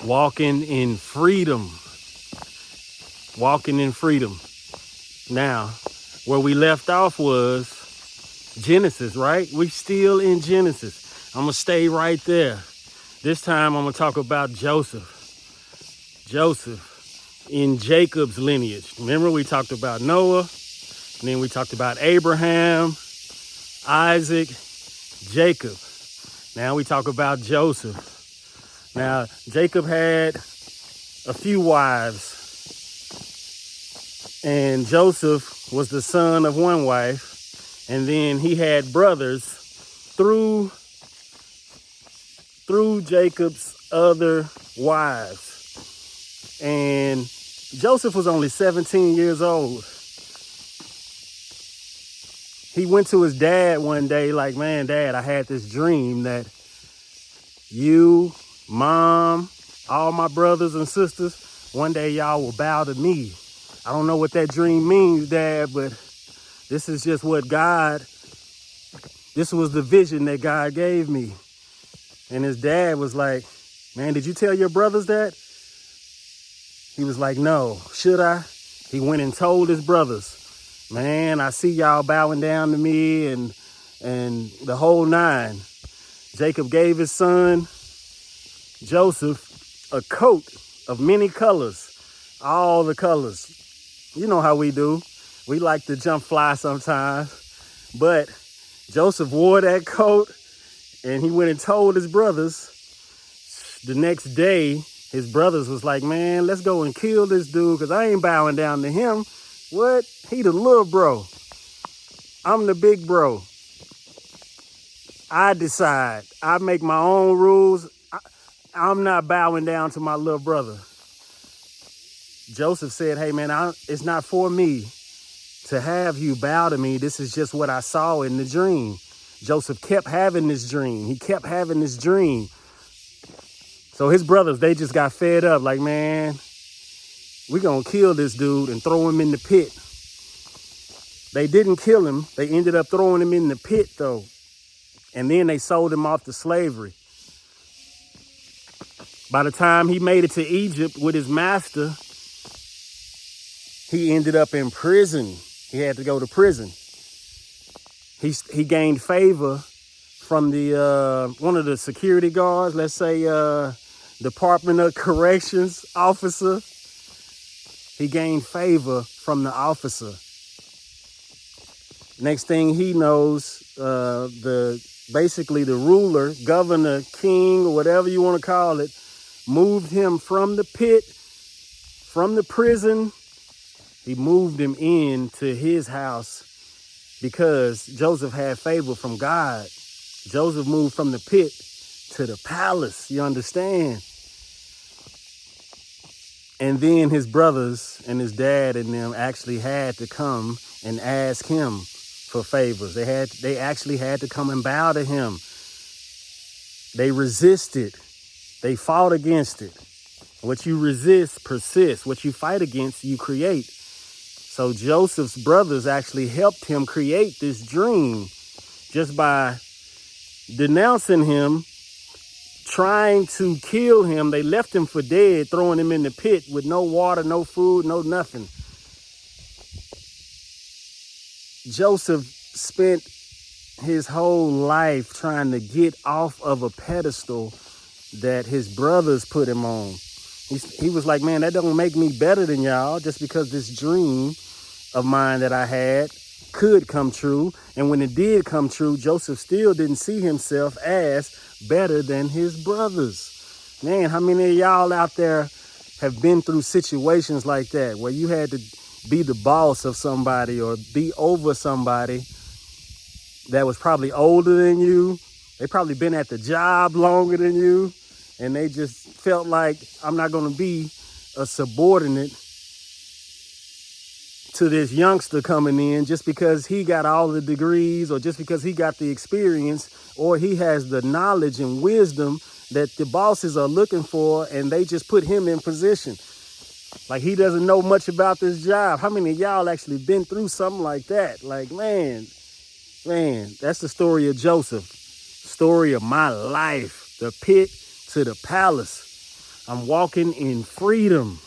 walking in freedom. Walking in freedom. Now, where we left off was Genesis, right? We still in Genesis. I'm going to stay right there. This time I'm going to talk about Joseph. Joseph in Jacob's lineage. Remember we talked about Noah, and then we talked about Abraham, Isaac, Jacob. Now we talk about Joseph. Now, Jacob had a few wives, and Joseph was the son of one wife, and then he had brothers through Jacob's other wives. And Joseph was only 17 years old. He went to his dad one day like, man, Dad, I had this dream that you, Mom, all my brothers and sisters, one day y'all will bow to me. I don't know what that dream means, Dad, but this is just what this was the vision that God gave me. And his dad was like, man, did you tell your brothers that? He was like, no, should I? He went and told his brothers, man, I see y'all bowing down to me and the whole nine. Jacob gave his son, Joseph, a coat of many colors, all the colors. You know how we do. We like to jump fly sometimes, but Joseph wore that coat and he went and told his brothers. The next day, his brothers was like, man, let's go and kill this dude because I ain't bowing down to him. What? He the little bro. I'm the big bro. I decide. I make my own rules. I'm not bowing down to my little brother. Joseph said, hey, man, it's not for me to have you bow to me. This is just what I saw in the dream. Joseph kept having this dream. He kept having this dream. So his brothers, they just got fed up like, man, we're going to kill this dude and throw him in the pit. They didn't kill him. They ended up throwing him in the pit, though. And then they sold him off to slavery. By the time he made it to Egypt with his master, he ended up in prison. He had to go to prison. He gained favor from the one of the security guards, let's say Department of Corrections officer. He gained favor from the officer. Next thing he knows, basically the ruler, governor, king, or whatever you want to call it, moved him from the pit, from the prison. He moved him into his house because Joseph had favor from God. Joseph moved from the pit to the palace, you understand? And then his brothers and his dad and them actually had to come and ask him for favors. They actually had to come and bow to him. They resisted. They fought against it. What you resist persists. What you fight against, you create. So Joseph's brothers actually helped him create this dream just by denouncing him, trying to kill him. They left him for dead, throwing him in the pit with no water, no food, no nothing. Joseph spent his whole life trying to get off of a pedestal that his brothers put him on. He was like, man, that don't make me better than y'all just because this dream of mine that I had could come true. And when it did come true, Joseph still didn't see himself as better than his brothers. Man, how many of y'all out there have been through situations like that where you had to be the boss of somebody or be over somebody that was probably older than you? They probably been at the job longer than you, and they just felt like, I'm not going to be a subordinate to this youngster coming in just because he got all the degrees or just because he got the experience or he has the knowledge and wisdom that the bosses are looking for, and they just put him in position. Like he doesn't know much about this job. How many of y'all actually been through something like that? Like, man, that's the story of Joseph. Story of my life. The pit to the palace. I'm walking in freedom.